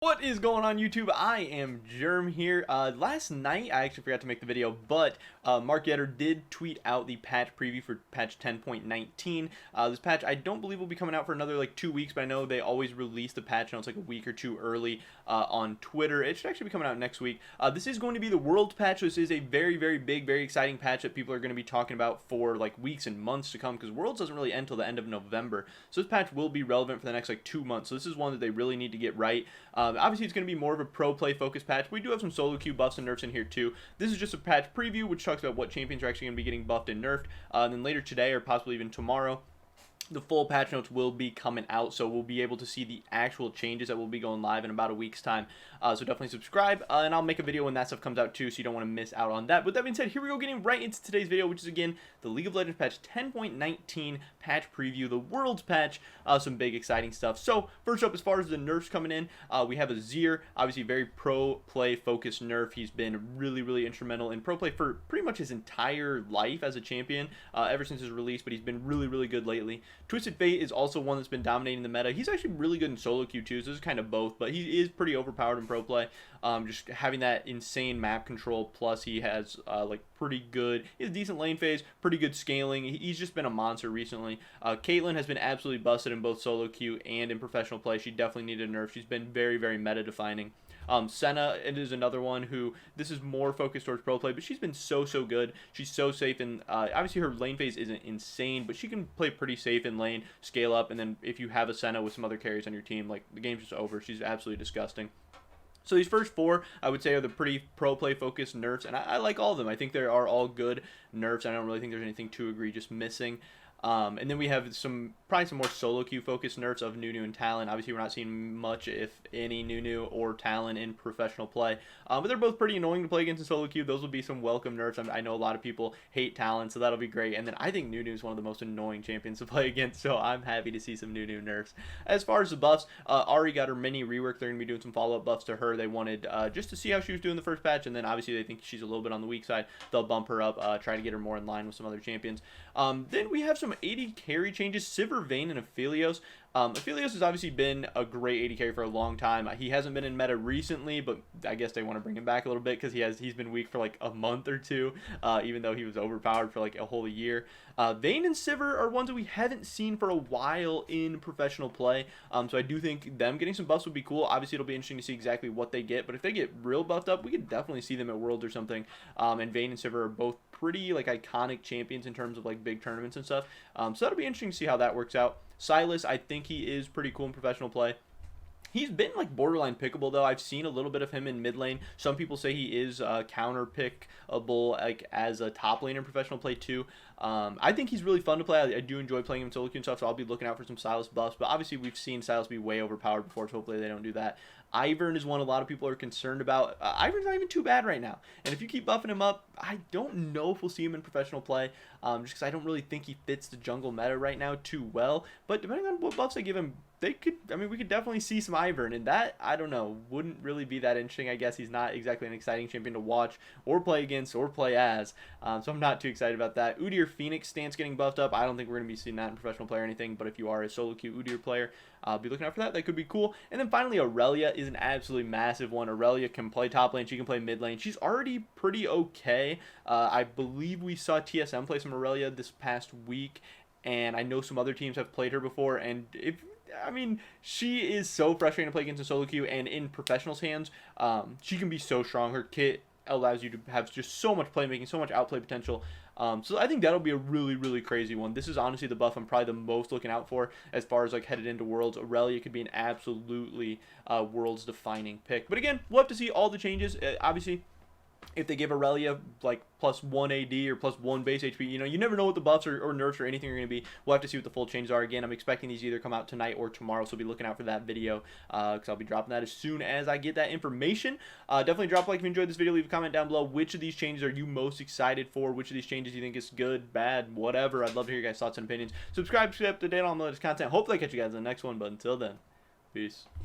What is going on YouTube? I am Germ here. Last night I actually forgot to make the video, but Mark Yetter did tweet out the patch preview for patch 10.19. This patch I don't believe will be coming out for another like 2 weeks, but I know they always release the patch, and it's like a week or two early on Twitter. It should actually be coming out next week. This is going to be the World patch. This is a very, very big, very exciting patch that people are going to be talking about for like weeks and months to come, because Worlds doesn't really end until the end of November. So this patch will be relevant for the next like 2 months. So this is one that they really need to get right. Obviously, it's going to be more of a pro play focused patch. We do have some solo queue buffs and nerfs in here too. This is just a patch preview, which talks about what champions are actually going to be getting buffed and nerfed. And then later today, or possibly even tomorrow, the full patch notes will be coming out, so we'll be able to see the actual changes that will be going live in about a week's time. So definitely subscribe, and I'll make a video when that stuff comes out too, so you don't want to miss out on that. With that being said, here we go, getting right into today's video, which is again the League of Legends patch 10.19 patch preview, the Worlds patch. Some big exciting stuff. So first up, as far as the nerfs coming in, we have azir, obviously very pro play focused nerf. He's been really, really instrumental in pro play for pretty much his entire life as a champion, ever since his release, but he's been really, really good lately. Twisted Fate is also one that's been dominating the meta. He's actually really good in solo queue too, so this is kind of both, but he is pretty overpowered in pro play. Just having that insane map control, plus he has like pretty good, he has decent lane phase, pretty good scaling. He's just been a monster recently. Caitlyn has been absolutely busted in both solo queue and in professional play. She definitely needed a nerf. She's been very, very meta defining. Senna is another one who, this is more focused towards pro play, but she's been so good. She's so safe, and obviously her lane phase isn't insane, but she can play pretty safe in lane, scale up, and then if you have a Senna with some other carries on your team, like, the game's just over. She's absolutely disgusting. So these first four, I would say, are the pretty pro play focused nerfs, and I like all of them. I think they are all good nerfs. I don't really think there's anything too egregious missing. And then we have probably some more solo queue focused nerfs of Nunu and Talon. Obviously, we're not seeing much, if any, Nunu or Talon in professional play. But they're both pretty annoying to play against in solo queue. Those will be some welcome nerfs. I know a lot of people hate Talon, so that'll be great. And then I think Nunu is one of the most annoying champions to play against, so I'm happy to see some Nunu nerfs. As far as the buffs, Ahri got her mini rework. They're going to be doing some follow-up buffs to her. They wanted just to see how she was doing the first patch, and then obviously they think she's a little bit on the weak side. They'll bump her up, try to get her more in line with some other champions. Then we have some 80 carry changes. Sivir, Vayne, and aphelios. Aphelios has obviously been a great 80 carry for a long time. He hasn't been in meta recently, but I guess they want to bring him back a little bit because he's been weak for like a month or two, even though he was overpowered for like a whole year. Vayne and Sivir are ones that we haven't seen for a while in professional play, so I do think them getting some buffs would be cool. Obviously, it'll be interesting to see exactly what they get, but if they get real buffed up, we could definitely see them at Worlds or something. And Vayne and Sivir are both pretty like iconic champions in terms of like big tournaments and stuff, so that'll be interesting to see how that works out. Sylas, I think he is pretty cool in professional play. He's been like borderline pickable though. I've seen a little bit of him in mid lane. Some people say he is counter pickable like as a top lane in professional play too. I think he's really fun to play. I do enjoy playing him in solo queue and stuff, so I'll be looking out for some Sylas buffs. But obviously we've seen Sylas be way overpowered before, so hopefully they don't do that. Ivern is one a lot of people are concerned about. Ivern's not even too bad right now, and if you keep buffing him up, I don't know if we'll see him in professional play, just because I don't really think he fits the jungle meta right now too well. But depending on what buffs they give him, they could, I mean, we could definitely see some Ivern, and that, I don't know, wouldn't really be that interesting. I guess he's not exactly an exciting champion to watch or play against or play as, so I'm not too excited about that. Udyr Phoenix stance getting buffed up. I don't think we're going to be seeing that in professional play or anything, but if you are a solo queue Udyr player, be looking out for that. That could be cool. And then finally, Irelia is an absolutely massive one. Irelia can play top lane. She can play mid lane. She's already pretty okay. I believe we saw TSM play some Irelia this past week, and I know some other teams have played her before, and I mean, she is so frustrating to play against in solo queue, and in professionals' hands, she can be so strong. Her kit allows you to have just so much playmaking, so much outplay potential. So I think that'll be a really, really crazy one. This is honestly the buff I'm probably the most looking out for as far as like headed into Worlds. Irelia could be an absolutely Worlds defining pick. But again, we'll have to see all the changes. Obviously, if they give Irelia like +1 AD or +1 base HP, you know, you never know what the buffs or nerfs or anything are going to be. We'll have to see what the full changes are. Again, I'm expecting these to either come out tonight or tomorrow, so be looking out for that video, because I'll be dropping that as soon as I get that information. Definitely drop a like if you enjoyed this video. Leave a comment down below. Which of these changes are you most excited for? Which of these changes you think is good, bad, whatever? I'd love to hear your guys' thoughts and opinions. Subscribe to stay up to date on all the latest content. Hopefully I catch you guys in the next one, but until then, peace.